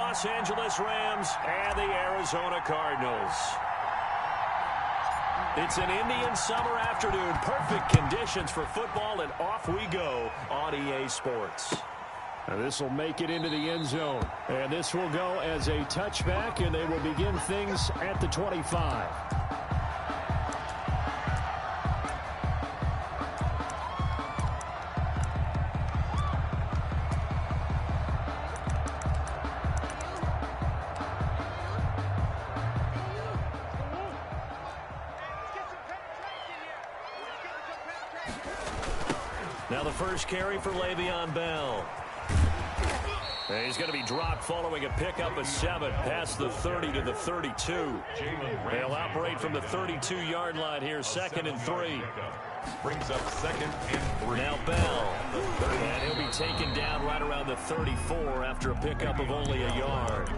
Los Angeles Rams and the Arizona Cardinals. It's an Indian summer afternoon. Perfect conditions for football, and off we go on EA Sports. And this will make it into the end zone. And this will go as a touchback, and they will begin things at the 25. Now the first carry for Le'Veon Bell. And he's going to be dropped following a pickup of 7 past the 30 to the 32. They'll operate from the 32-yard line here, 2nd and 3. Brings up 2nd and 3. Now Bell. And he'll be taken down right around the 34 after a pickup of only a yard.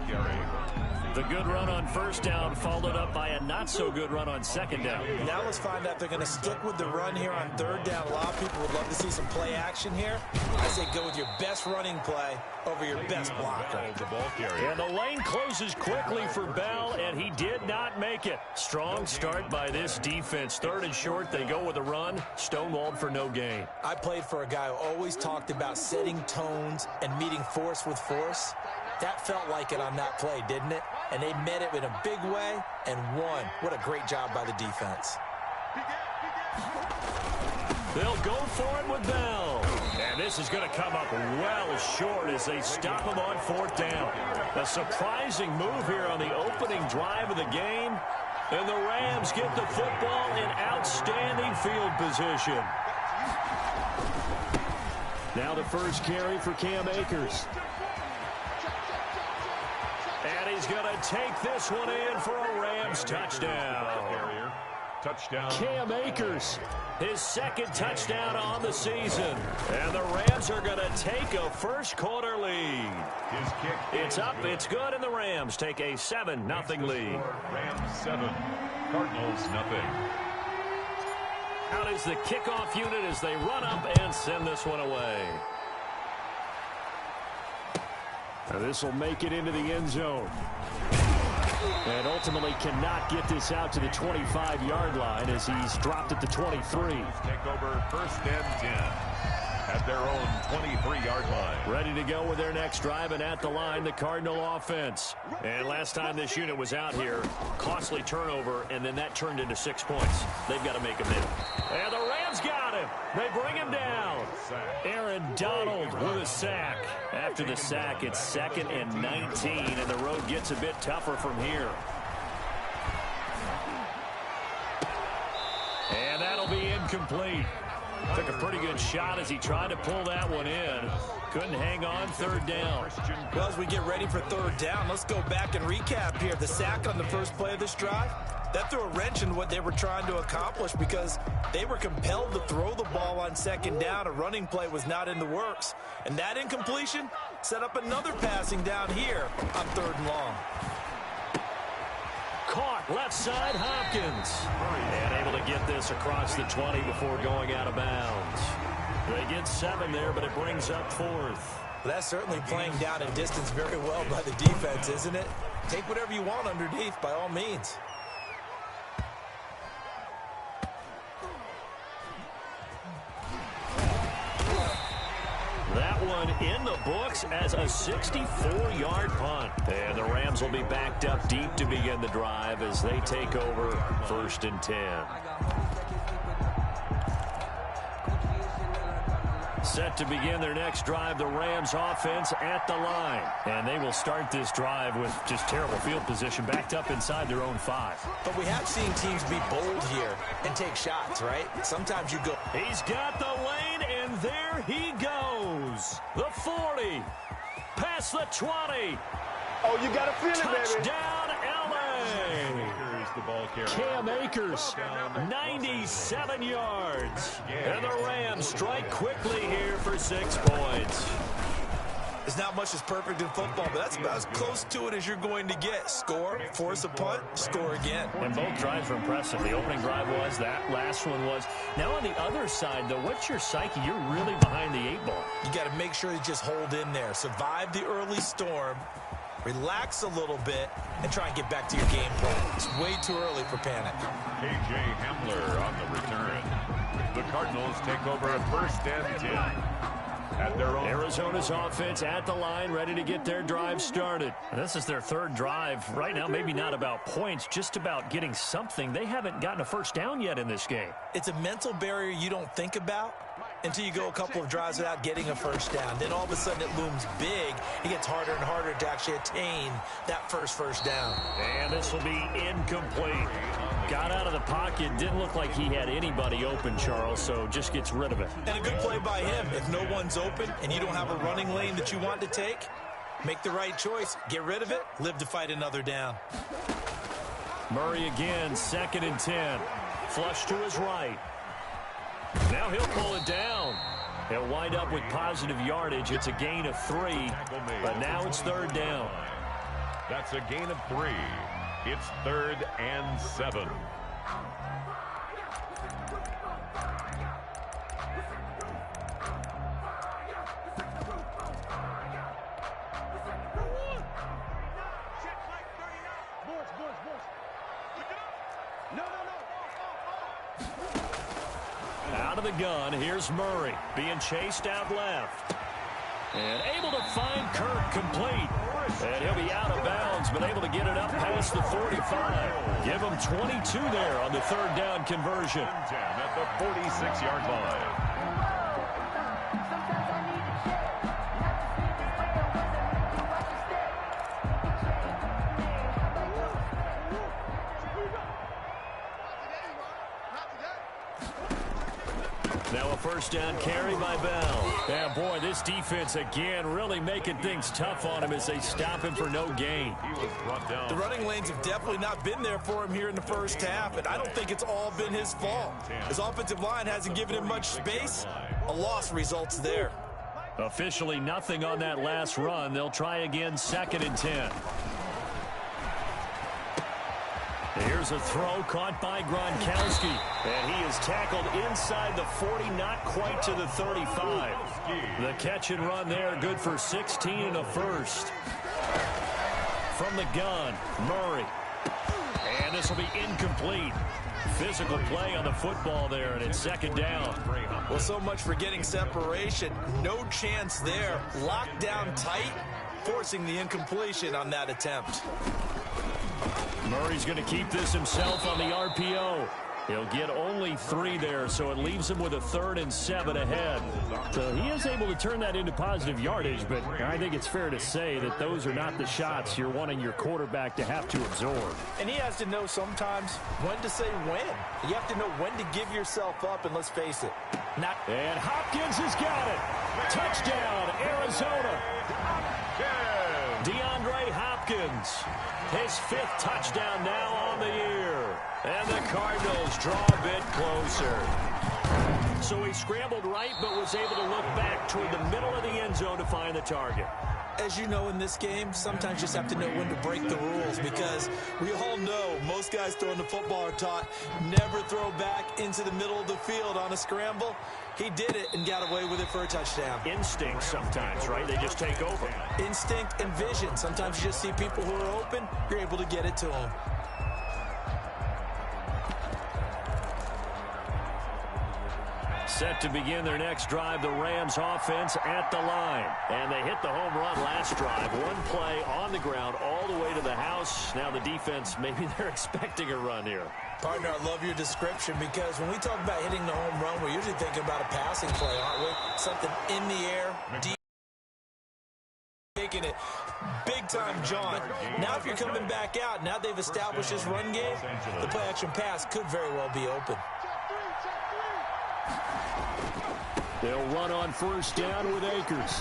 The good run on first down followed up by a not-so-good run on second down. Now let's find out if they're going to stick with the run here on third down. A lot of people would love to see some play action here. I say go with your best running play over your best blocker. And the lane closes quickly for Bell, and he did not make it. Strong start by this defense. 3rd and short, they go with a run. Stonewalled for no gain. I played for a guy who always talked about setting tones and meeting force with force. That felt like it on that play, didn't it? And they met it in a big way and won. What a great job by the defense. They'll go for it with Bell. And this is going to come up well short as they stop him on 4th down. A surprising move here on the opening drive of the game. And the Rams get the football in outstanding field position. Now the first carry for Cam Akers. And he's going to take this one in for a Rams touchdown. Touchdown. Cam Akers. His 2nd touchdown on the season. And the Rams are going to take a first-quarter lead. His kick. It's up, it's good, and the Rams take a 7-0 lead. Rams 7, Cardinals nothing. Out is the kickoff unit as they run up and send this one away. Now this will make it into the end zone. And ultimately cannot get this out to the 25-yard line as he's dropped at the 23. Take over 1st and 10 at their own 23-yard line. Ready to go with their next drive, and at the line, the Cardinal offense. And last time this unit was out here, costly turnover, and then that turned into 6 points. They've got to make a minute. And the Rams got him. They bring him down. Aaron Donald with a sack. After the sack, it's 2nd and 19, and the road gets a bit tougher from here. And that'll be incomplete. Took a pretty good shot as he tried to pull that one in. Couldn't hang on 3rd down. Well, as we get ready for 3rd down, let's go back and recap here. The sack on the first play of this drive, that threw a wrench in what they were trying to accomplish because they were compelled to throw the ball on 2nd down. A running play was not in the works. And that incompletion set up another passing down here on 3rd and long. Caught left side, Hopkins. And able to get this across the 20 before going out of bounds. They get 7 there, but it brings up 4th. Well, that's certainly playing down in distance very well by the defense, isn't it? Take whatever you want underneath, by all means. That one in the books as a 64-yard punt. And the Rams will be backed up deep to begin the drive as they take over 1st and 10. Set to begin their next drive, the Rams offense at the line. And they will start this drive with just terrible field position, backed up inside their own 5. But we have seen teams be bold here and take shots, right? Sometimes you go. He's got the lane, and there he goes. The 40, past the 20. Oh, you got to feel it, baby. Touchdown, L.A. The ball carrier. Cam Akers. 97 yards. And the Rams strike quickly here for 6 points. There's not much that's perfect in football, but that's about as close to it as you're going to get. Score, force a punt, score again. And both drives were impressive. The opening drive was, that last one was. Now on the other side, though, what's your psyche? You're really behind the 8 ball. You got to make sure you just hold in there. Survive the early storm. relax a little bit, and try and get back to your game plan. It's way too early for panic. A.J. Hamler on the return. The Cardinals take over a 1st and 10 at their own. Arizona's offense at the line, ready to get their drive started. This is their 3rd drive. Right now, maybe not about points, just about getting something. They haven't gotten a first down yet in this game. It's a mental barrier you don't think about until you go a couple of drives without getting a first down. Then all of a sudden it looms big. It gets harder and harder to actually attain that first down. And this will be incomplete. Got out of the pocket. Didn't look like he had anybody open, Charles, so just gets rid of it. And a good play by him. If no one's open and you don't have a running lane that you want to take, make the right choice. Get rid of it. Live to fight another down. Murray again, 2nd and 10. Flush to his right. Now he'll pull it down. He'll wind up with positive yardage. It's a gain of 3, but now it's 3rd down. That's a gain of 3. It's 3rd and 7. Out of the gun, here's Murray being chased out left. And able to find Kirk complete. And he'll be out of bounds, but able to get it up past the 45. Give him 22 there on the 3rd down conversion. 10 at the 46-yard line. Now a 1st down carry by Bell. Yeah, boy, this defense again really making things tough on him as they stop him for no gain. He was brought down. The running lanes have definitely not been there for him here in the first half, and I don't think it's all been his fault. His offensive line hasn't given him much space. A loss results there. Officially nothing on that last run. They'll try again, 2nd and 10. Here's a throw caught by Gronkowski. And he is tackled inside the 40, not quite to the 35. The catch and run there, good for 16 and a first. From the gun, Murray. And this will be incomplete. Physical play on the football there, and it's 2nd down. Well, so much for getting separation. No chance there. Locked down tight, forcing the incompletion on that attempt. Murray's going to keep this himself on the RPO. He'll get only 3 there, so it leaves him with a 3rd and 7 ahead. So he is able to turn that into positive yardage, but I think it's fair to say that those are not the shots you're wanting your quarterback to have to absorb. And he has to know sometimes when to say when. You have to know when to give yourself up, and let's face it. And Hopkins has got it. Touchdown, Arizona. DeAndre Hopkins. His 5th touchdown now on the year. And the Cardinals draw a bit closer. So he scrambled right, but was able to look back toward the middle of the end zone to find the target. As you know, in this game, sometimes you just have to know when to break the rules, because we all know most guys throwing the football are taught never throw back into the middle of the field on a scramble. He did it and got away with it for a touchdown. Instinct sometimes, right? They just take over. Instinct and vision. Sometimes you just see people who are open, you're able to get it to them. Set to begin their next drive, the Rams offense at the line. And they hit the home run last drive. One play on the ground all the way to the house. Now the defense, maybe they're expecting a run here. Partner, I love your description, because when we talk about hitting the home run, we're usually thinking about a passing play, aren't we? Something in the air, deep, taking it. Big time, John. Now if you're coming back out, now they've established this run game, the play-action pass could very well be open. They'll run on 1st down with Akers.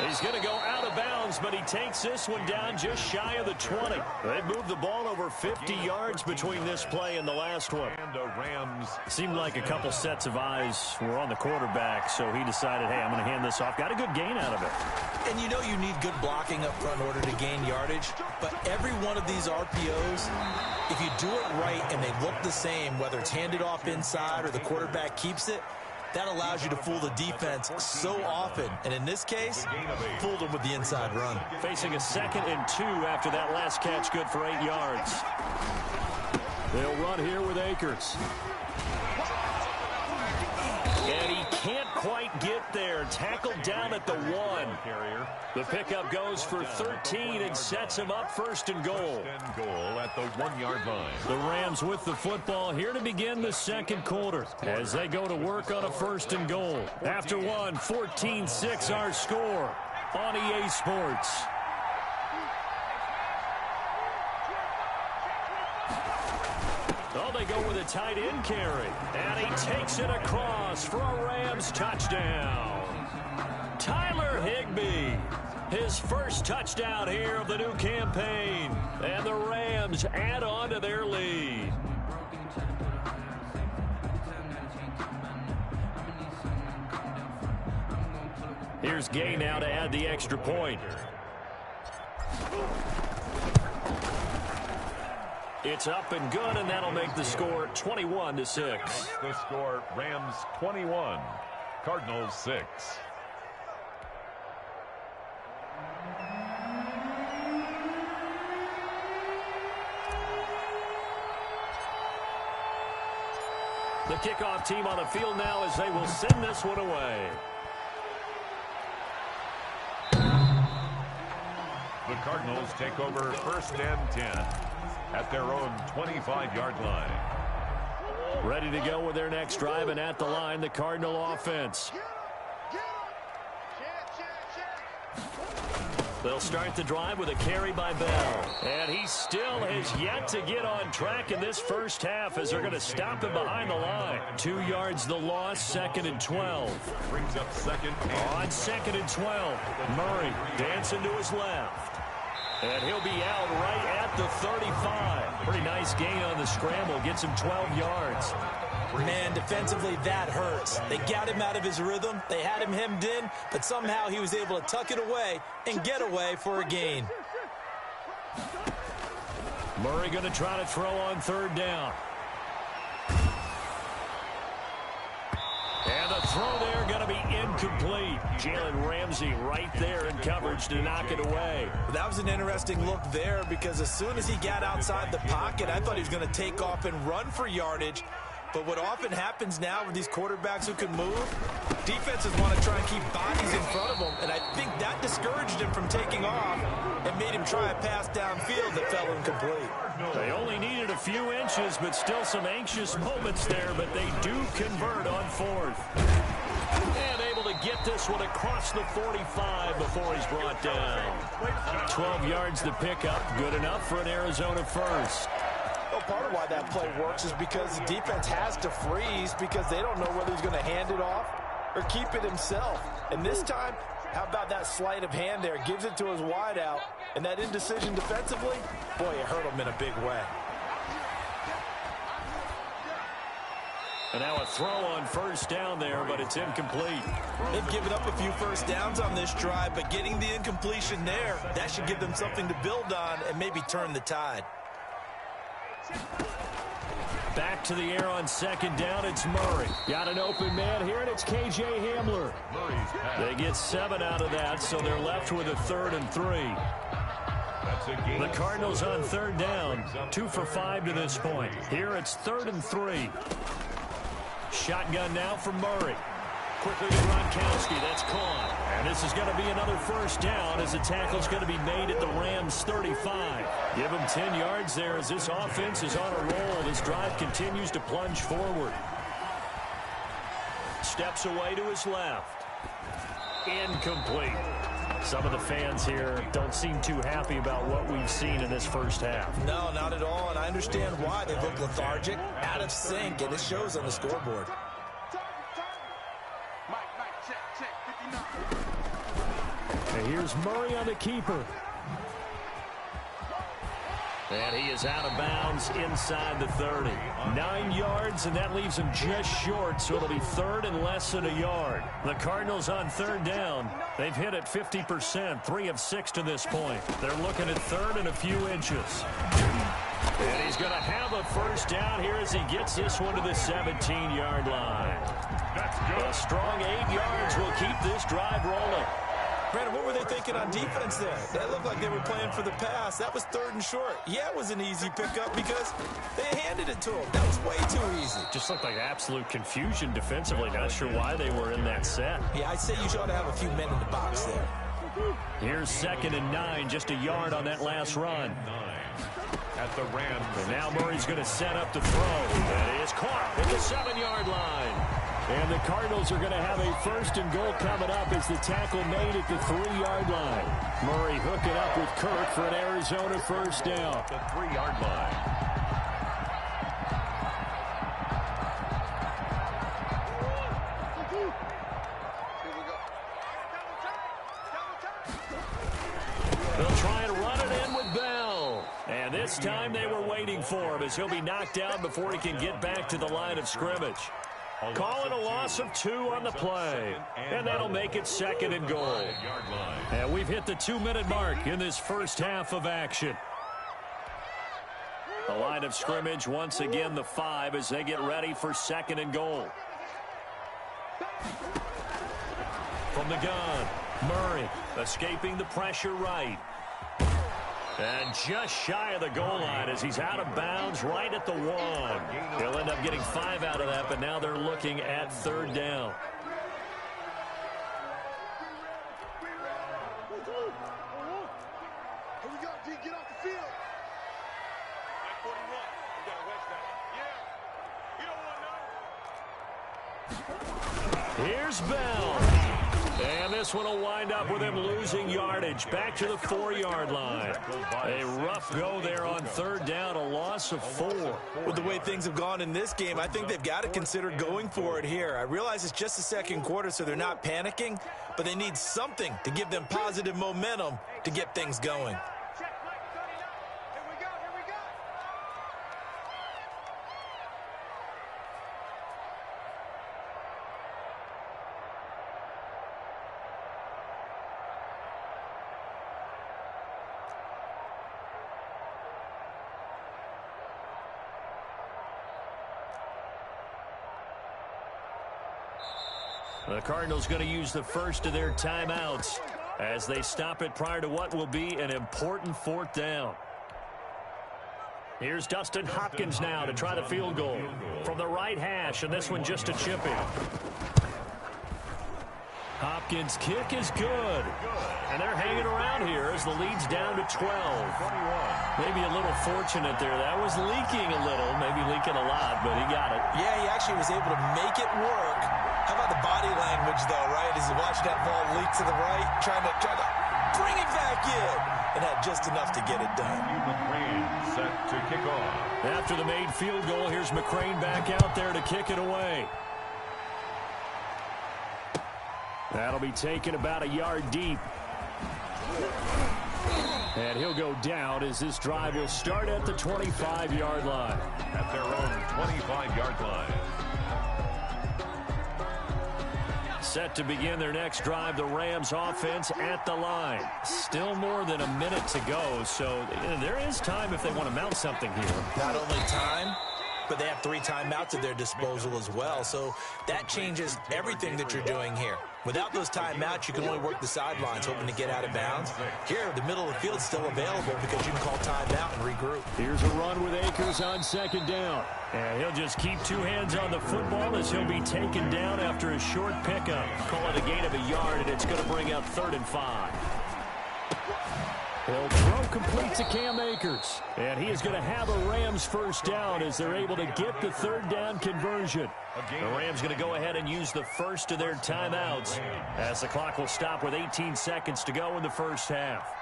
He's going to go out of bounds, but he takes this one down just shy of the 20. They moved the ball over 50 yards between this play and the last one. And the Rams. Seemed like a couple sets of eyes were on the quarterback, so he decided, hey, I'm going to hand this off. Got a good gain out of it. And you know you need good blocking up front in order to gain yardage, but every one of these RPOs, if you do it right and they look the same, whether it's handed off inside or the quarterback keeps it, That allows you to fool the defense so often. And in this case, fooled them with the inside run. Facing a 2nd and 2 after that last catch, good for 8 yards. They'll run here with Akers. And he can't quite get there. Tackled down at the 1. The pickup goes for 13 and sets him up 1st and goal. 1st and goal at the 1-yard line. The Rams with the football here to begin the 2nd quarter as they go to work on a 1st and goal. After 1, 14-6 our score on EA Sports. Oh, they go with a tight end carry. And he takes it across for a Rams touchdown. Tyler Higbee, his first touchdown here of the new campaign. And the Rams add on to their lead. Here's Gay now to add the extra point. It's up and good, and that'll make the score 21-6. The score, Rams 21, Cardinals 6. The kickoff team on the field now as they will send this one away. The Cardinals take over 1st and 10 at their own 25-yard line. Ready to go with their next drive, and at the line, the Cardinal offense. They'll start the drive with a carry by Bell. And he still has yet to get on track in this first half as they're going to stop him behind the line. 2 yards the loss, 2nd and 12. Brings up 2nd on 2nd and 12. Murray dancing to his left. And he'll be out right at the 35. Pretty nice gain on the scramble. Gets him 12 yards. Man, defensively, that hurts. They got him out of his rhythm. They had him hemmed in, but somehow he was able to tuck it away and get away for a gain. Murray going to try to throw on 3rd down. And the throw there going to be incomplete. Jalen Ramsey right there in coverage to knock it away. That was an interesting look there because as soon as he got outside the pocket, I thought he was going to take off and run for yardage. But what often happens now with these quarterbacks who can move, defenses want to try and keep bodies in front of them, and I think that discouraged him from taking off and made him try a pass downfield that fell incomplete. They only needed a few inches, but still some anxious moments there, but they do convert on 4th. And able to get this one across the 45 before he's brought down. 12 yards to pick up, good enough for an Arizona first. Well, part of why that play works is because the defense has to freeze because they don't know whether he's going to hand it off or keep it himself. And this time, how about that sleight of hand there? Gives it to his wideout. And that indecision defensively, boy, it hurt him in a big way. And now a throw on 1st down there, but it's incomplete. They've given up a few first downs on this drive, but getting the incompletion there, that should give them something to build on and maybe turn the tide. Back to the air on 2nd down, it's Murray. Got an open man here, and it's K.J. Hamler. They get 7 out of that, so they're left with a 3rd and 3. The Cardinals on 3rd down, 2 for 5 to this point. Here it's 3rd and 3. Shotgun now from Murray. Quickly to Gronkowski, that's caught. And this is going to be another 1st down as the tackle's going to be made at the Rams' 35. Give him 10 yards there as this offense is on a roll. This drive continues to plunge forward. Steps away to his left. Incomplete. Some of the fans here don't seem too happy about what we've seen in this first half. No, not at all, and I understand why. They look lethargic, out of sync, and it shows on the scoreboard. And here's Murray on the keeper. And he is out of bounds inside the 30. 9 yards, and that leaves him just short, so it'll be 3rd and less than a yard. The Cardinals on 3rd down. They've hit it 50%, 3 of 6 to this point. They're looking at 3rd and a few inches. And he's going to have a first down here as he gets this one to the 17-yard line. That's good. A strong 8 yards will keep this drive rolling. Brandon, what were they thinking on defense there? That looked like they were playing for the pass. That was 3rd and short. Yeah, it was an easy pickup because they handed it to him. That was way too easy. Just looked like absolute confusion defensively. Not sure why they were in that set. Yeah, I'd say you ought to have a few men in the box there. Here's 2nd and 9, just a yard on that last run. 9 at the Rams. And now Murray's going to set up to throw. That is caught at the 7-yard line. And the Cardinals are going to have a 1st and goal coming up as the tackle made at the 3-yard line. Murray hook it up with Kirk for an Arizona first down. The 3-yard line. They'll try and run it in with Bell. And this time they were waiting for him as he'll be knocked down before he can get back to the line of scrimmage. Calling a loss of 2 on the play. And that'll make it 2nd and goal. And we've hit the 2-minute mark in this first half of action. The line of scrimmage once again the 5 as they get ready for 2nd and goal. From the gun, Murray escaping the pressure right. And just shy of the goal line as he's out of bounds right at the 1. He'll end up getting 5 out of that, but now they're looking at 3rd down. Here we go, D, get off the field. 41. You got a wedge down. Yeah. You don't want none. Here's Bell. And this one will wind up with him losing yardage back to the 4-yard line. A rough go there on 3rd down, a loss of 4. With the way things have gone in this game, I think they've got to consider going for it here. I realize it's just the 2nd quarter, so they're not panicking, but they need something to give them positive momentum to get things going. The Cardinals going to use the first of their timeouts as they stop it prior to what will be an important 4th down. Here's Dustin Hopkins now to try the field goal from the right hash, and this one just a chip in. Hopkins' kick is good. And they're hanging around here as the lead's down to 12. Maybe a little fortunate there. That was leaking a little, maybe leaking a lot, but he got it. Yeah, he actually was able to make it work. How about the body language, though, right? As he watched that ball leak to the right, trying to bring it back in, and had just enough to get it done. McCrane set to kick off. After the made field goal, here's McCrane back out there to kick it away. That'll be taken about a yard deep. And he'll go down as this drive will start at the 25-yard line. At their own 25-yard line. Set to begin their next drive, the Rams offense at the line. Still more than a minute to go, so there is time if they want to mount something here. Not only time, but they have 3 timeouts at their disposal as well, so that changes everything that you're doing here. Without those timeouts, you can only work the sidelines, hoping to get out of bounds. Here, the middle of the field's still available because you can call timeout and regroup. Here's a run with Akers on 2nd down. And he'll just keep 2 hands on the football as he'll be taken down after a short pickup. Call it a gain of a yard, and it's going to bring up 3rd and 5. He'll throw complete to Cam Akers. And he is going to have a Rams first down as they're able to get the 3rd down conversion. The Rams going to go ahead and use the first of their timeouts as the clock will stop with 18 seconds to go in the first half.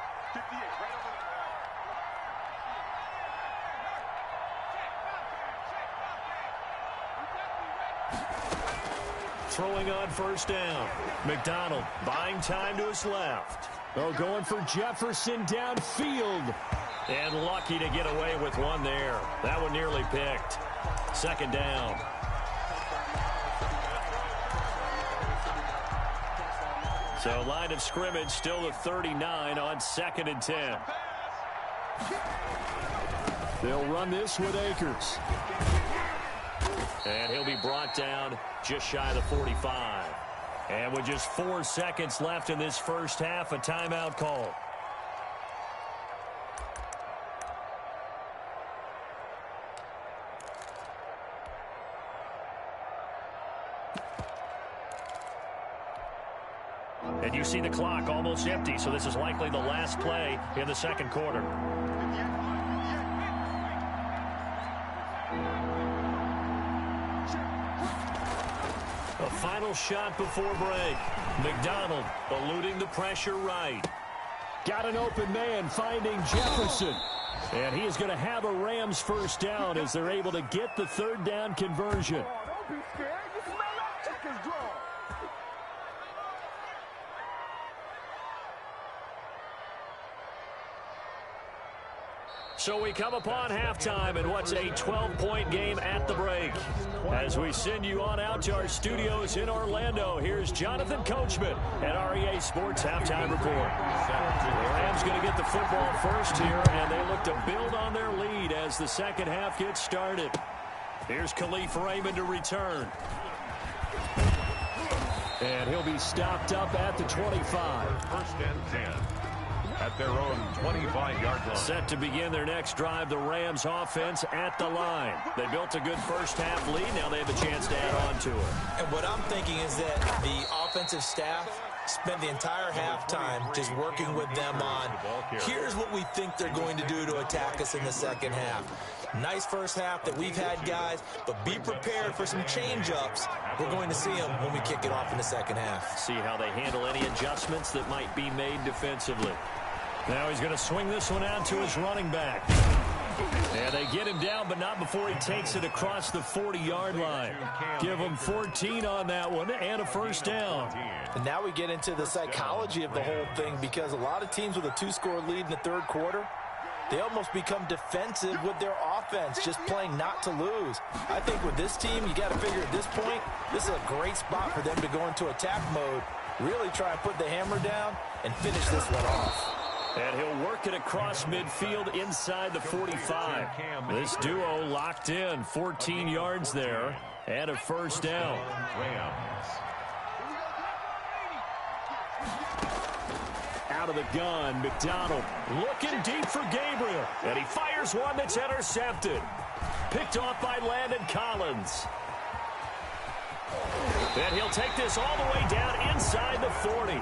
Throwing on first down. McDonald buying time to his left. Oh, going for Jefferson downfield. And lucky to get away with one there. That one nearly picked. 2nd down. So line of scrimmage still the 39 on 2nd and 10. They'll run this with Akers. And he'll be brought down just shy of the 45. And with just 4 seconds left in this first half, a timeout call. And you see the clock almost empty, so this is likely the last play in the second quarter. A final shot before break. McDonald eluding the pressure right. Got an open man finding Jefferson. And he is going to have a Rams first down as they're able to get the third down conversion. Don't be scared. You smell that chicken's draw. So we come upon halftime in what's a 12-point game at the break. As we send you on out to our studios in Orlando, here's Jonathan Coachman at REA Sports Halftime Report. The Rams going to get the football first here, and they look to build on their lead as the second half gets started. Here's Khalif Raymond to return. And he'll be stopped up at the 25. First and 10. At their own 25-yard line. Set to begin their next drive, the Rams offense at the line. They built a good first half lead. Now they have a chance to add on to it. And what I'm thinking is that the offensive staff spent the entire halftime just working with them on, here's what we think they're going to do to attack us in the second half. Nice first half that we've had, guys, but be prepared for some change-ups. We're going to see them when we kick it off in the second half. See how they handle any adjustments that might be made defensively. Now he's going to swing this one out to his running back. And they get him down, but not before he takes it across the 40-yard line. Give him 14 on that one and a first down. And now we get into the psychology of the whole thing, because a lot of teams with a 2-score lead in the third quarter, they almost become defensive with their offense, just playing not to lose. I think with this team, you got to figure at this point, this is a great spot for them to go into attack mode, really try and put the hammer down and finish this one off. And he'll work it across midfield inside the 45. This duo locked in, 14 yards there, and a first down. Out of the gun, McDonald Looking deep for Gabriel, and he fires one that's intercepted. Picked off by Landon Collins. And he'll take this all the way down inside the 40.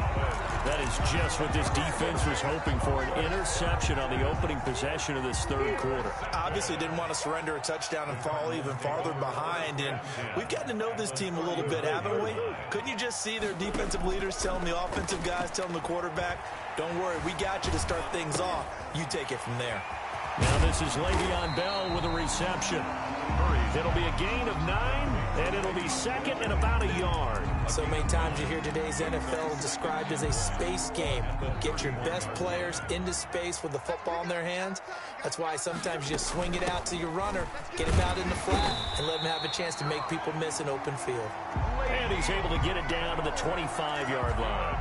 That is just what this defense was hoping for, an interception on the opening possession of this third quarter. Obviously didn't want to surrender a touchdown and fall even farther behind, and we've gotten to know this team a little bit, haven't we? Couldn't you just see their defensive leaders telling the offensive guys, telling the quarterback, don't worry, we got you to start things off. You take it from there. Now this is Le'Veon Bell with a reception. It'll be a gain of 9, and it'll be second and about a yard. So many times you hear today's NFL described as a space game. Get your best players into space with the football in their hands. That's why sometimes you just swing it out to your runner, get him out in the flat, and let him have a chance to make people miss an open field. And he's able to get it down to the 25-yard line.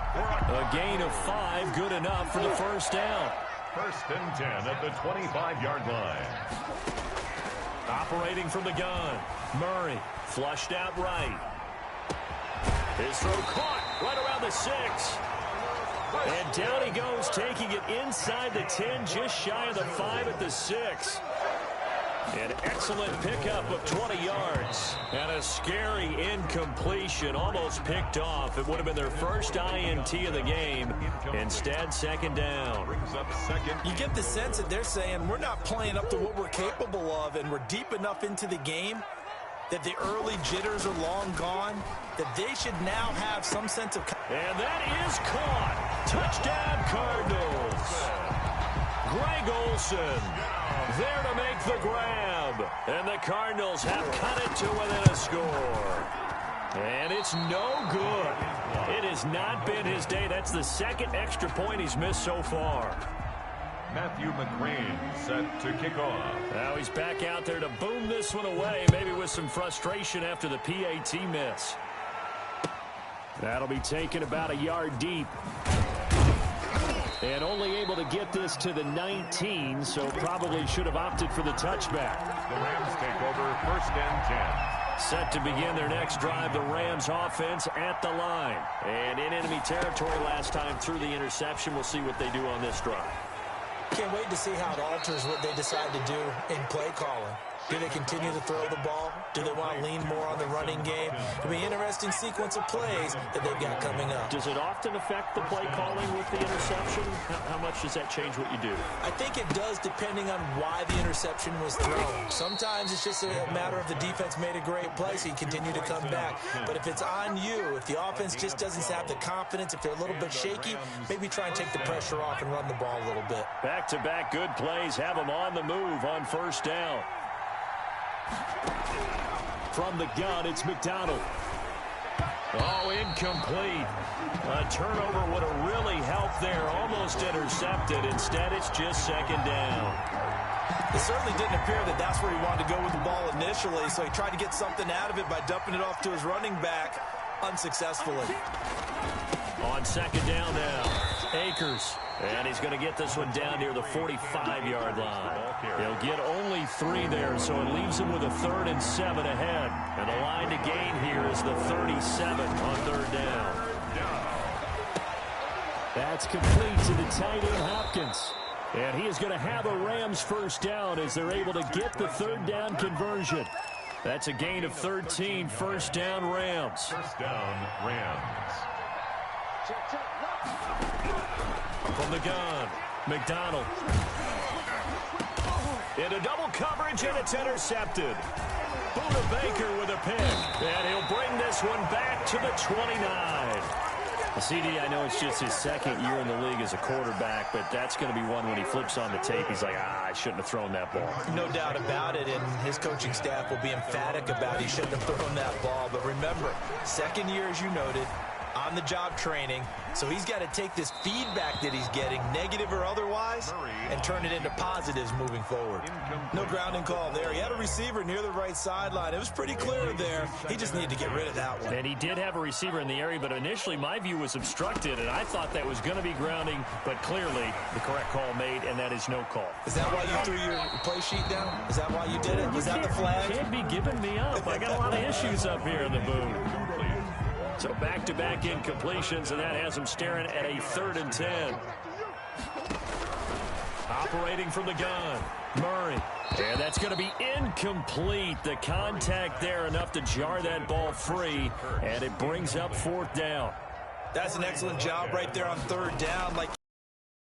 A gain of 5, good enough for the first down. First and 10 at the 25-yard line. Operating from the gun, Murray flushed out right. His throw caught right around the 6. And down he goes, taking it inside the 10, just shy of the 5 at the 6. An excellent pickup of 20 yards. And a scary incompletion, almost picked off. It would have been their first INT of the game. Instead, second down. You get the sense that they're saying we're not playing up to what we're capable of, and we're deep enough into the game that the early jitters are long gone, that they should now have some sense of... And that is caught. Touchdown, Cardinals. Greg Olsen there to make the grab. And the Cardinals have cut it to within a score. And it's no good. It has not been his day. That's the second extra point he's missed so far. Matthew McCrane set to kick off. Now he's back out there to boom this one away, maybe with some frustration after the PAT miss. That'll be taken about a yard deep. And only able to get this to the 19, so probably should have opted for the touchback. The Rams take over first and 10. Set to begin their next drive, the Rams offense at the line. And in enemy territory last time through the interception. We'll see what they do on this drive. Can't wait to see how it alters what they decide to do in play calling. Do they continue to throw the ball? Do they want to lean more on the running game? It'll be an interesting sequence of plays that they've got coming up. Does it often affect the play calling with the interception? How much does that change what you do? I think it does depending on why the interception was thrown. Sometimes it's just a matter of the defense made a great play, so you continue to come back. But if it's on you, if the offense just doesn't have the confidence, if they're a little bit shaky, maybe try and take the pressure off and run the ball a little bit. Back-to-back good plays have them on the move on first down. From the gun, it's McDonald. Oh, incomplete. A turnover would have really helped there. Almost intercepted. Instead, it's just second down. It certainly didn't appear that that's where he wanted to go with the ball initially, so he tried to get something out of it by dumping it off to his running back unsuccessfully. On second down now, Akers. And he's going to get this one down near the 45-yard line. He'll get only 3 there, so it leaves him with a 3rd and 7 ahead. And the line to gain here is the 37 on third down. That's complete to the tight end, Hopkins. And he is going to have a Rams first down as they're able to get the third down conversion. That's a gain of 13, first down Rams. First down, Rams. From the gun, McDonald. Into double coverage, and it's intercepted. Buda Baker with a pick, and he'll bring this one back to the 29. CD, I know it's just his second year in the league as a quarterback, but that's going to be one when he flips on the tape. He's like, I shouldn't have thrown that ball. No doubt about it, and his coaching staff will be emphatic about he shouldn't have thrown that ball. But remember, second year, as you noted, on-the-job training, so he's got to take this feedback that he's getting, negative or otherwise, and turn it into positives moving forward. No grounding call there. He had a receiver near the right sideline. It was pretty clear there. He just needed to get rid of that one. And he did have a receiver in the area, but initially my view was obstructed, and I thought that was going to be grounding, but clearly the correct call made, and that is no call. Is that why you threw your play sheet down? Is that why you did it? Was that the flag? You can't be giving me up. I got a lot of issues up here in the booth. So back-to-back incompletions, and that has him staring at a 3rd and 10. Operating from the gun, Murray. And that's going to be incomplete. The contact there enough to jar that ball free, and it brings up 4th down. That's an excellent job right there on 3rd down. Like,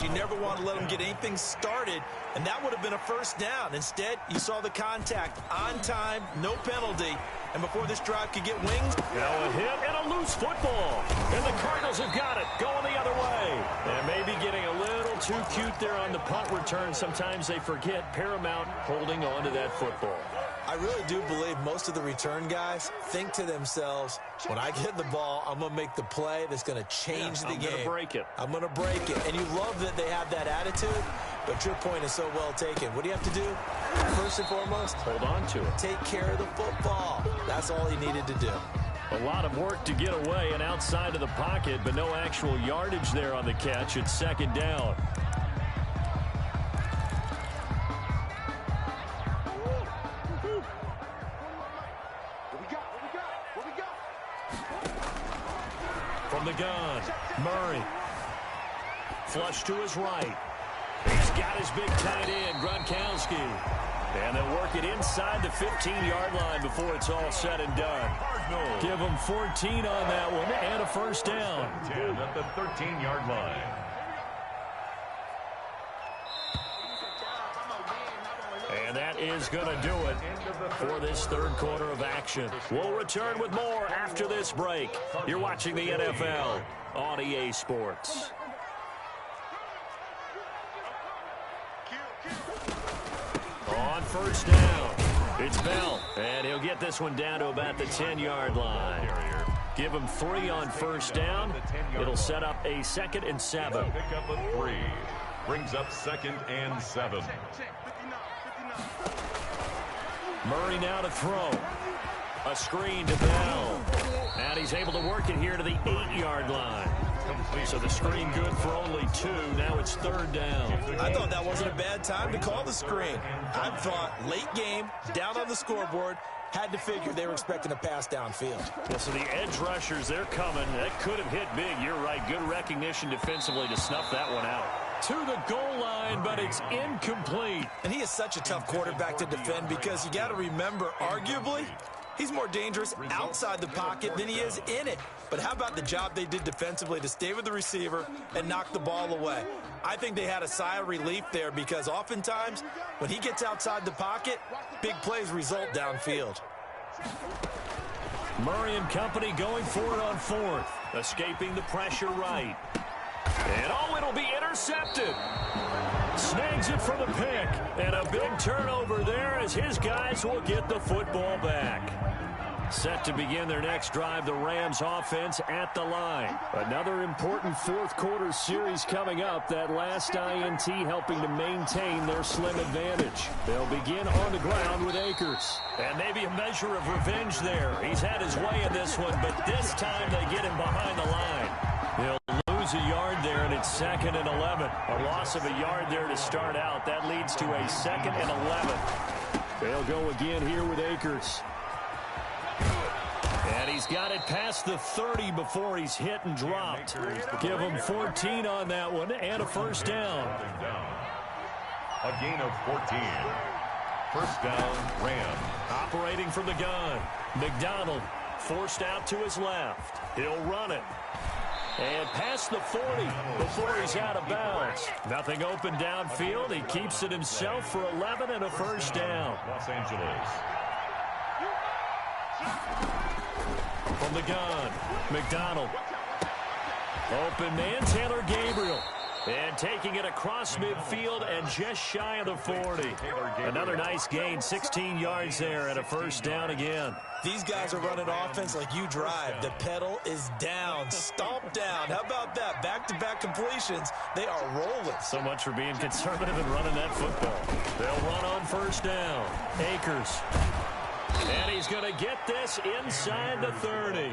you never want to let them get anything started, and that would have been a first down. Instead, you saw the contact on time, no penalty. And before this drive could get wings. Now a hit and a loose football. And the Cardinals have got it, going the other way. And maybe getting a little too cute there on the punt return. Sometimes they forget Paramount holding on to that football. I really do believe most of the return guys think to themselves, when I get the ball, I'm going to make the play that's going to change the game. I'm going to break it. I'm going to break it. And you love that they have that attitude, but your point is so well taken. What do you have to do? First and foremost, hold on to it. Take care of the football. That's all he needed to do. A lot of work to get away and outside of the pocket, but no actual yardage there on the catch. It's 2nd down. From the gun, Murray. Flush to his right. He's got his big tight end, Gronkowski. And they'll work it inside the 15-yard line before it's all said and done. Give them 14 on that one and a first down. 10 at the 13-yard line. And that is going to do it for this 3rd quarter of action. We'll return with more after this break. You're watching the NFL on EA Sports. On first down, it's Bell, and he'll get this one down to about the 10-yard line. Give him 3 on first down. It'll set up a 2nd and 7. Pick up a 3. Brings up 2nd and 7. Murray now to throw. A screen to Bell. And he's able to work it here to the 8-yard line. So the screen good for only 2. Now it's 3rd down. I thought that wasn't a bad time to call the screen. I thought late game, down on the scoreboard, had to figure they were expecting a pass downfield. Yeah, so the edge rushers, they're coming. That could have hit big. You're right. Good recognition defensively to snuff that one out. To the goal line, but it's incomplete. And he is such a tough quarterback to defend because you got to remember, arguably, he's more dangerous outside the pocket than he is in it. But how about the job they did defensively to stay with the receiver and knock the ball away? I think they had a sigh of relief there because oftentimes when he gets outside the pocket, big plays result downfield. Murray and company going for it on 4th. Escaping the pressure right. And it'll be intercepted. Snags it for the pick. And a big turnover there as his guys will get the football back. Set to begin their next drive, the Rams offense at the line. Another important 4th quarter series coming up. That last INT helping to maintain their slim advantage. They'll begin on the ground with Akers. And maybe a measure of revenge there. He's had his way in this one, but this time they get him behind the line. He'll lose a yard there, and it's 2nd and 11. A loss of a yard there to start out. That leads to a 2nd and 11. They'll go again here with Akers. And he's got it past the 30 before he's hit and dropped. Give him 14 on that one and a 1st down. A gain of 14. 1st down, Rams. Operating from the gun. McDonald forced out to his left. He'll run it. And past the 40 before he's out of bounds. Nothing open downfield. He keeps it himself for 11 and a 1st down. Los Angeles. From the gun, McDonald. Open man, Taylor Gabriel. And taking it across midfield and just shy of the 40. Another nice gain, 16 yards there and a 1st down again. These guys are running offense like you drive. The pedal is down, stomp down. How about that? Back-to-back completions. They are rolling. So much for being conservative and running that football. They'll run on 1st down. Akers. And he's going to get this inside the 30.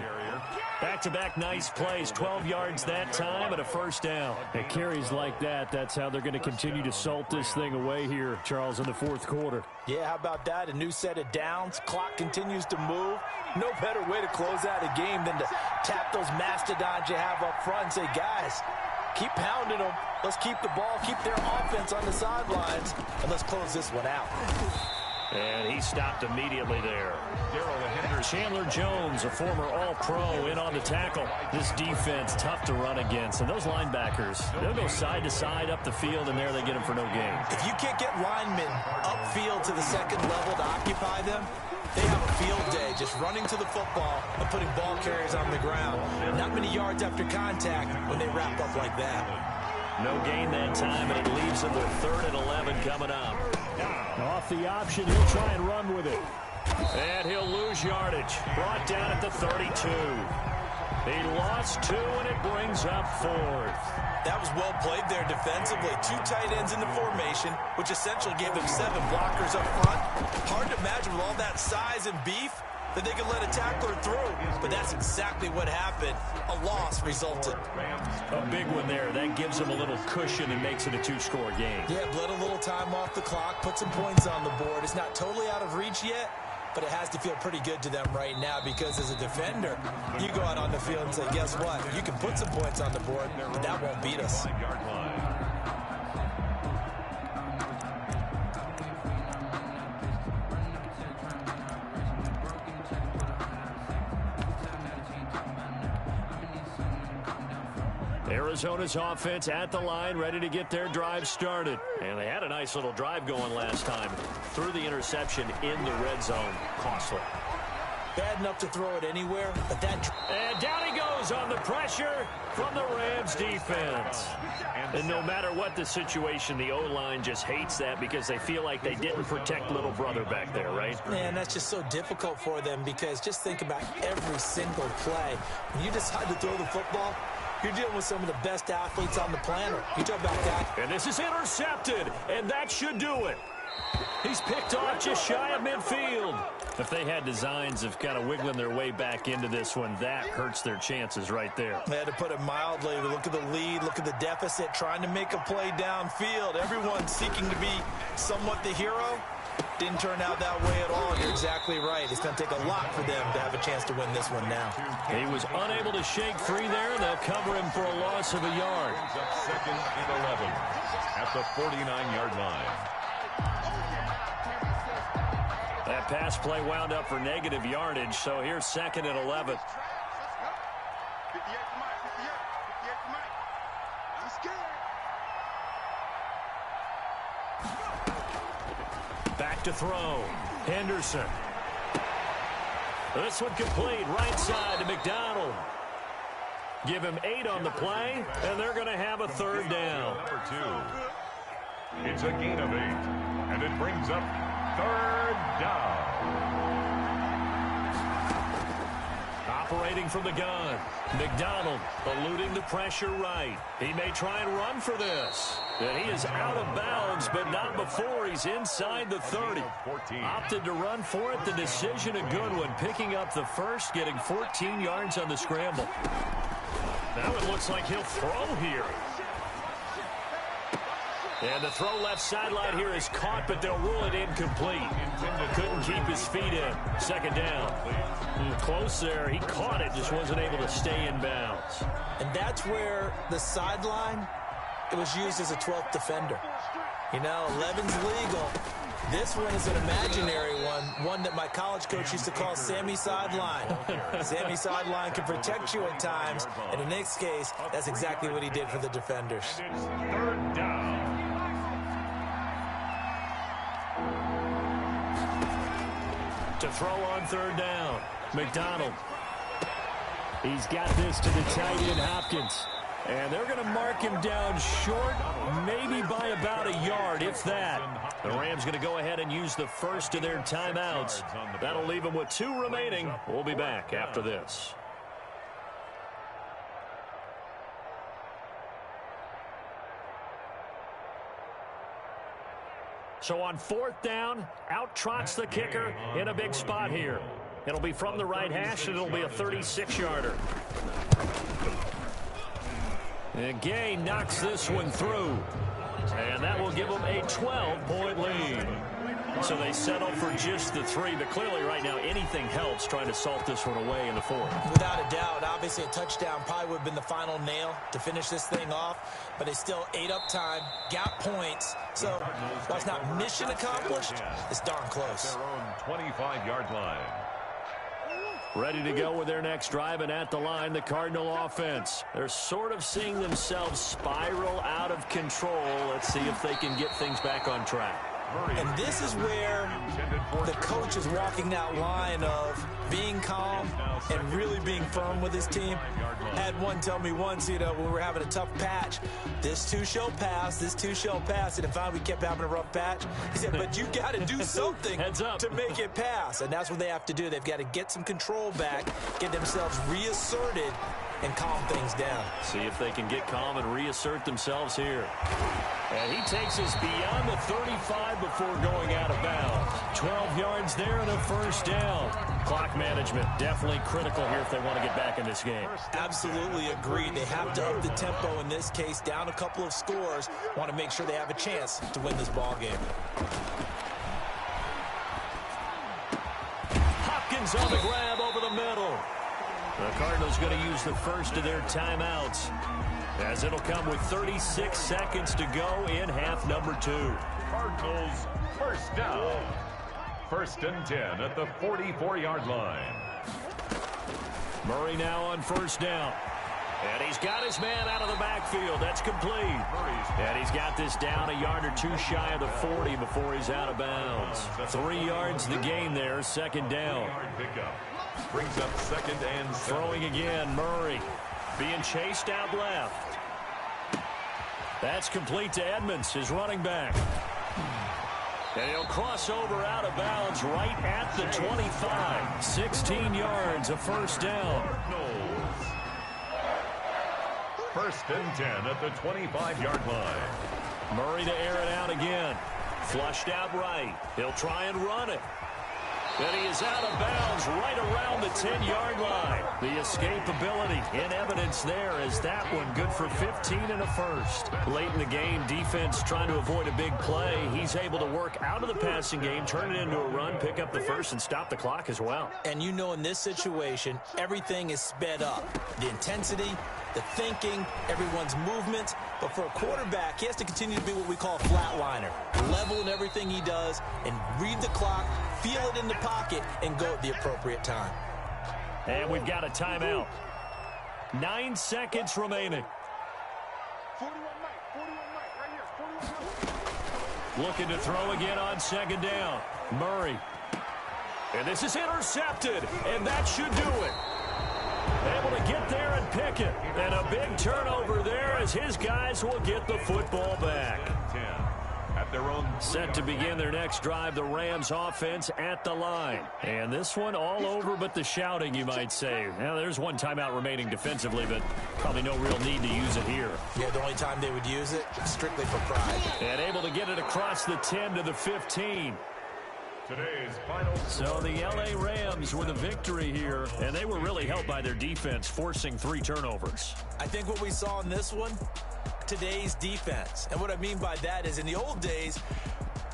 Back-to-back nice plays, 12 yards that time and a 1st down. And carries like that, that's how they're going to continue to salt this thing away here, Charles, in the 4th quarter. Yeah, how about that? A new set of downs. Clock continues to move. No better way to close out a game than to tap those mastodons you have up front and say, guys, keep pounding them. Let's keep the ball, keep their offense on the sidelines, and let's close this one out. And he stopped immediately there. Chandler Jones, a former All-Pro, in on the tackle. This defense, tough to run against. And those linebackers, they'll go side to side up the field, and there they get them for no gain. If you can't get linemen upfield to the 2nd level to occupy them, they have a field day just running to the football and putting ball carriers on the ground. Not many yards after contact when they wrap up like that. No gain that time, and it leaves them with 3rd and 11 coming up. Off the option, he'll try and run with it. And he'll lose yardage. Brought down at the 32. He lost 2, and it brings up 4th. That was well played there defensively. 2 tight ends in the formation, which essentially gave them 7 blockers up front. Hard to imagine with all that size and beef that they could let a tackler through. But that's exactly what happened. A loss resulted. A big one there. That gives them a little cushion and makes it a 2-score game. Yeah, let a little time off the clock, put some points on the board. It's not totally out of reach yet, but it has to feel pretty good to them right now because as a defender, you go out on the field and say, guess what? You can put some points on the board, but that won't beat us. Arizona's offense at the line, ready to get their drive started. And they had a nice little drive going last time. Threw the interception in the red zone. Costly. Bad enough to throw it anywhere, but that... And down he goes on the pressure from the Rams defense. And no matter what the situation, the O-line just hates that because they feel like they didn't protect little brother back there, right? Man, that's just so difficult for them because just think about every single play. When you decide to throw the football, you're dealing with some of the best athletes on the planet. You talk about that. And this is intercepted, and that should do it. He's picked off just shy of midfield. If they had designs of kind of wiggling their way back into this one, that hurts their chances right there. They had to put it mildly. Look at the lead, look at the deficit, trying to make a play downfield. Everyone seeking to be somewhat the hero. Didn't turn out that way at all. You're exactly right. It's going to take a lot for them to have a chance to win this one now. He was unable to shake free there, and they'll cover him for a loss of a yard. Up second and 11 at the 49-yard line. That pass play wound up for negative yardage, so here's second and 11. 58 to Mike, 58 to Mike. I'm scared. Back to throw. Henderson. This one complete, right side to McDonald. Give him 8 on the play, and they're going to have a third down. Number 2. It's a gain of 8, and it brings up third down. Operating from the gun. McDonald eluding the pressure right. He may try and run for this. And he is out of bounds, but not before he's inside the 30. Opted to run for it. The decision a good one. Picking up the first, getting 14 yards on the scramble. Now it looks like he'll throw here. And the throw left sideline here is caught, but they'll rule it incomplete. Couldn't keep his feet in. Second down. Close there. He caught it, just wasn't able to stay in bounds. And that's where the sideline, it was used as a 12th defender. You know, 11's legal. This one is an imaginary one that my college coach used to call Sammy Sideline. Sammy Sideline can protect you at times, and in this case, that's exactly what he did for the defenders. It's third down. To throw on third down, McDonald. He's got this to the tight end, Hopkins. And they're going to mark him down short, maybe by about a yard, if that. The Rams going to go ahead and use the first of their timeouts. That'll leave them with 2 remaining. We'll be back after this. So on fourth down, out trots the kicker in a big spot here. It'll be from the right hash, and it'll be a 36-yarder. And Gay knocks this one through. And that will give them a 12-point lead. So they settle for just the 3. But clearly right now anything helps trying to salt this one away in the 4th. Without a doubt, obviously a touchdown probably would have been the final nail to finish this thing off. But they still ate up time, got points. So while it's not mission accomplished, it's darn close. Their own 25-yard line. Ready to go with their next drive, and at the line, the Cardinal offense. They're sort of seeing themselves spiral out of control. Let's see if they can get things back on track. And this is where the coach is walking that line of being calm and really being firm with his team. I had one tell me once, you know, when we were having a tough patch, this too shall pass, this too shall pass. And if we kept having a rough patch, he said, but you got to do something to make it pass. And that's what they have to do. They've got to get some control back, get themselves reasserted, and calm things down. See if they can get calm and reassert themselves here. And he takes us beyond the 35 before going out of bounds. 12 yards there and a first down. Clock management definitely critical here if they want to get back in this game. Absolutely agreed. They have to up the tempo in this case, down a couple of scores. Want to make sure they have a chance to win this ball game. Hopkins on the grab over the middle. The Cardinals going to use the first of their timeouts, as it'll come with 36 seconds to go in half number 2. Cardinals first down. First and 10 at the 44-yard line. Murray now on first down. And he's got his man out of the backfield. That's complete. And he's got this down a yard or 2 shy of the 40 before he's out of bounds. 3 yards the gain there, second down. Brings up second and 7. Throwing again, Murray. Being chased out left. That's complete to Edmonds, his running back. And he'll cross over out of bounds right at the 25. 16 yards, a first down. First and 10 at the 25-yard line. Murray to air it out again. Flushed out right. He'll try and run it. And he is out of bounds right around the 10-yard line. The escapability in evidence there as that one good for 15 and a first. Late in the game, defense trying to avoid a big play. He's able to work out of the passing game, turn it into a run, pick up the first, and stop the clock as well. And you know in this situation, everything is sped up. The intensity, the thinking, everyone's movement. But for a quarterback, he has to continue to be what we call a flatliner. Level in everything he does and read the clock, feel it in the pocket, and go at the appropriate time. And we've got a timeout. 9 seconds remaining. 41 right here, 41 Looking to throw again on second down. Murray. And this is intercepted, and that should do it. Able to get there and pick it. And a big turnover there as his guys will get the football back. 10 at their own. Set to begin their next drive, the Rams offense at the line. And this one all over but the shouting, you might say. Now, there's one timeout remaining defensively, but probably no real need to use it here. Yeah, the only time they would use it, strictly for pride. And able to get it across the 10 to the 15. Today's final. So the L.A. Rams with a victory here, and they were really helped by their defense, forcing 3 turnovers. I think what we saw in this one, today's defense. And what I mean by that is in the old days,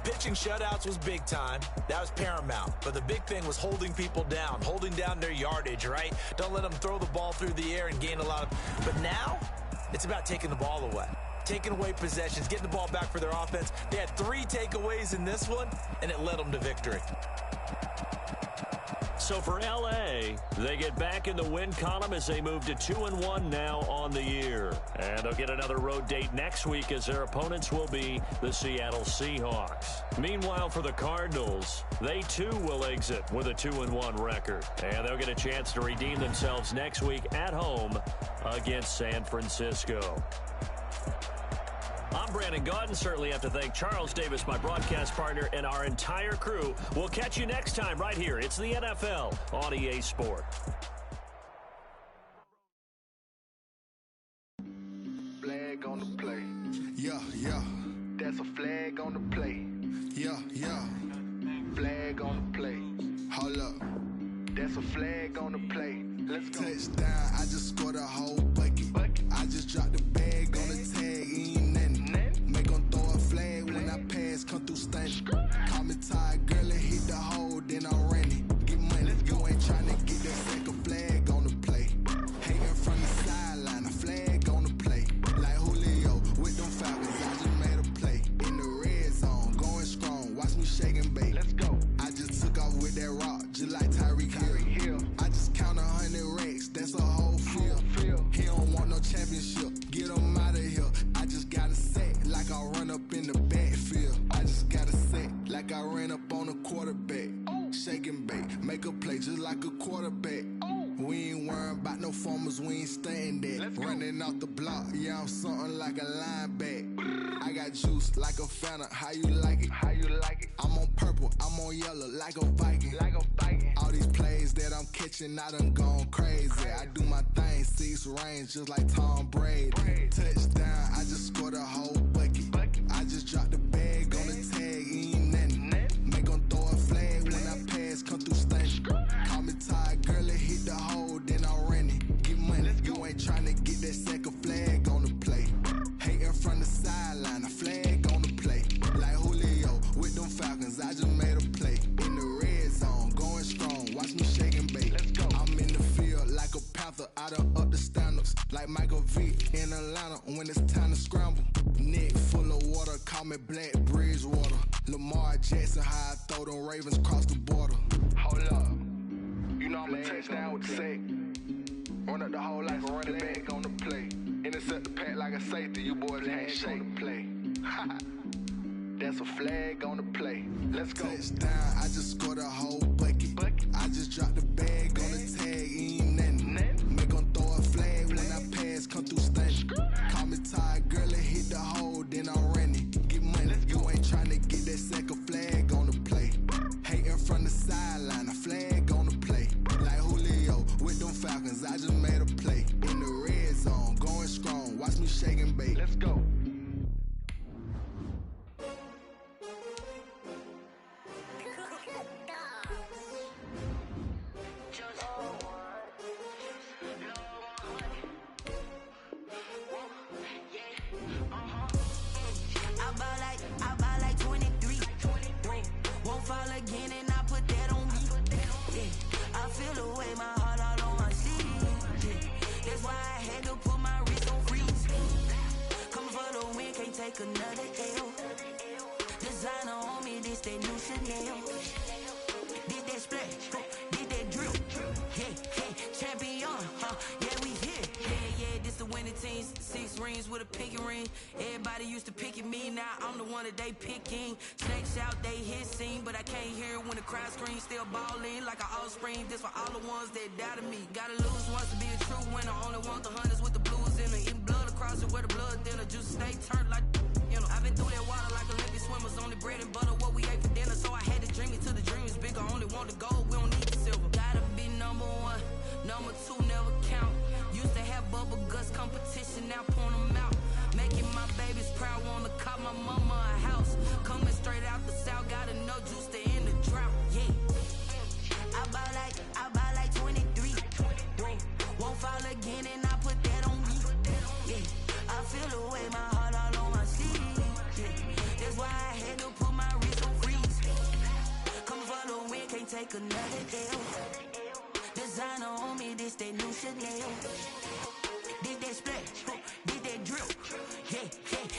pitching shutouts was big time. That was paramount. But the big thing was holding people down, holding down their yardage, right? Don't let them throw the ball through the air and gain a lot of... But now, it's about taking the ball away. Taking away possessions, getting the ball back for their offense. They had 3 takeaways in this one, and it led them to victory. So for L.A., they get back in the win column as they move to 2-1 now on the year. And they'll get another road date next week as their opponents will be the Seattle Seahawks. Meanwhile, for the Cardinals, they too will exit with a 2-1 record. And they'll get a chance to redeem themselves next week at home against San Francisco. I'm Brandon Gaudin. Certainly have to thank Charles Davis, my broadcast partner, and our entire crew. We'll catch you next time right here. It's the NFL on EA Sport. Flag on the play. Yeah, yeah. That's a flag on the play. Yeah, yeah. Flag on the play. Hold up. That's a flag on the play. Let's go. Touchdown, I just scored a whole bucket. I just dropped the bag on the tag, ain't nothing. Make them throw a flag when I pass, come through stunning. Call me tired, girl, and hit the hole, then I'm running. Get money, you ain't tryna get that second flag on the play. Hating from the sideline, a flag on the play. Like Julio with them Falcons, I just made a play. In the red zone, going strong, watch me shake and bake. Let's go. I just took off with that rock, just like Tyreek Hill. I just count 100 racks, that's a whole field. He don't want no championship, get him out of here. I just got a set, like I run up in the backfield. I just got a set, like I ran up on a quarterback. Shake and bake, make a play just like a quarterback. We ain't worrying about no formers, we ain't staying there. Running off the block, yeah, I'm something like a linebacker. I got juice like a Fanta, how you like it? How you like it? I'm on purple, I'm on yellow, like a Viking. Like a Viking. All these plays that I'm catching, I done gone crazy. I do my thing, 6 range, just like Tom Brady. Touchdown, I just scored a whole bucket. I just dropped the bag on the tag, ain't nothing. Make them throw a flag when I pass, come through stunning. Call me tired, girl, and hit the hole, then I'm running. Get money, you ain't tryna get that second flag on the play. Hating from the sideline, a flag on the play. Like Julio with them Falcons, I just made a play. In the red zone, going strong, watch me shake and bake. I'm in the field like a Panther, I done up the standards. Like Michael Vick in Atlanta when it's time to scramble. Neck full of water, call me Black Bridgewater. Lamar Jackson, how I throw them Ravens across the border. Hold up. You know I'm a touchdown with the sack. Run up the hole like a running back on the play. Intercept the pack like a safety. You boys ain't on the play. That's a flag on the play. Let's go. Touchdown, I just scored a whole bucket. I just dropped the bag on the tag, ain't nothing. Make them throw a flag when I pass, come through stunning. Call me tired, girl, and hit the hole, then I'm running. Get money, you ain't tryna get that second flag on the play. Hating from the sideline, a flag on the play. Like Julio with them Falcons, I just made a play. In the red zone, going strong, watch me shake and bake. Let's go. take another L. Designer on me, this that new Chanel. Did that splash, did that drill. Yeah, champion, yeah, we here. Yeah, this the winning teams. 6 rings with a pinky ring. Everybody used to pick at me, now I'm the one that they picking. Snakes out, they hit scene, but I can't hear it when the crowd screams. Still balling like an offspring. This for all the ones that doubted me. Gotta lose once to be a true winner. Only want the hunters with the blues in it. Eating blood across it where the blood thinner. Juice stay turned like, you know. I've been through that water like Olympic swimmers. Only bread and butter, what we ate for dinner. So I had to dream it till the dream is bigger. Only want the gold, we don't need the silver. Gotta be number 1, number 2 never count. Used to have bubble guts competition, now point them out. Making my babies proud, wanna cop my mama a house. Coming straight out the south, gotta know juice to end the drought. Yeah, I buy like 23. Whoa, won't fall again and I put that on me. Yeah, I feel the way, my heart all on my sleeve. Yeah, that's why I had to put my wrist on freeze. Come for the win, can't take another L. Designer on me, this that new Chanel. Did that splash, did that drill. Yeah,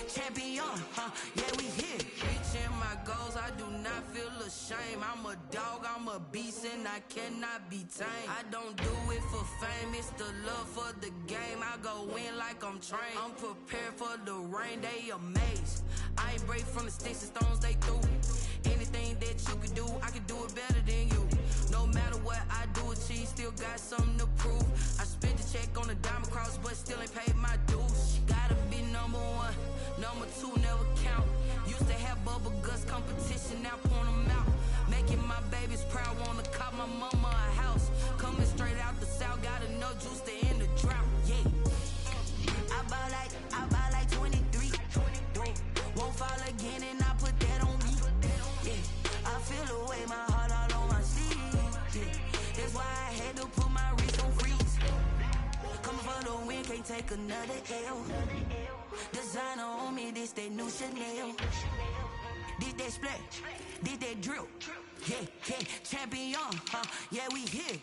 champion, yeah, we here. Reaching my goals, I do not feel ashamed. I'm a dog, I'm a beast, and I cannot be tamed. I don't do it for fame, it's the love for the game. I go in like I'm trained. I'm prepared for the rain, they amazed. I ain't break from the sticks and stones they threw. Anything that you could do, I could do it better than you. No matter what I do, achieve, still got something to prove. I spent the check on the diamond cross, but still ain't paid my dues. Gotta be number 1, number 2 never count. Used to have bubble guts competition, now point them out. Making my babies proud, wanna cop my mama a house. Coming straight out the south, gotta know juice to end the drought. Yeah, I buy like 23. Won't fall again and I put that on me. Yeah, I feel the way, my heart all on my sleeve. Yeah, that's why I had to put my wrist on freeze. Coming for the win, can't take another L. Designer on me, this that new Chanel. Did that splash, did that drill. Yeah, champion, yeah, we here.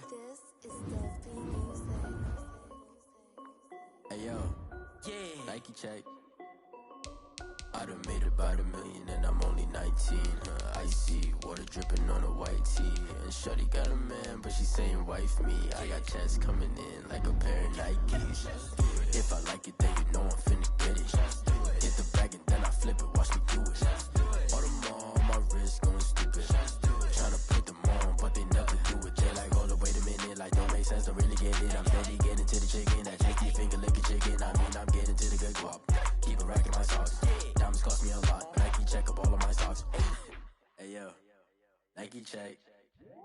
This is Dusty Music. Hey yo, yeah. Nike check. I done made about $1 million and I'm only 19. Icy water dripping on a white tee. And shorty got a man, but she saying wife me. I got checks coming in like a pair of Nikes. If I like it, then you know I'm finna get it. Hit the bag and then I flip it, watch me do it. All them on my wrist going stupid. Tryna put them on, but they never do it. They like, hold up, wait a minute, like don't make sense, don't really get it. I'm steady getting to the chicken, that chicky finger licking chicken. I mean, I'm getting to the good guap. Keep a rack in my socks. Diamonds cost me a lot. Nike check up all of my socks. Hey yo, Nike check.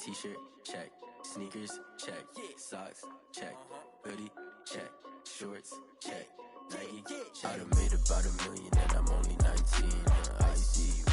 T-shirt check. Sneakers check. Socks check. Hoodie check. Shorts check. Nike. I done made about $1 million and I'm only 19. Icy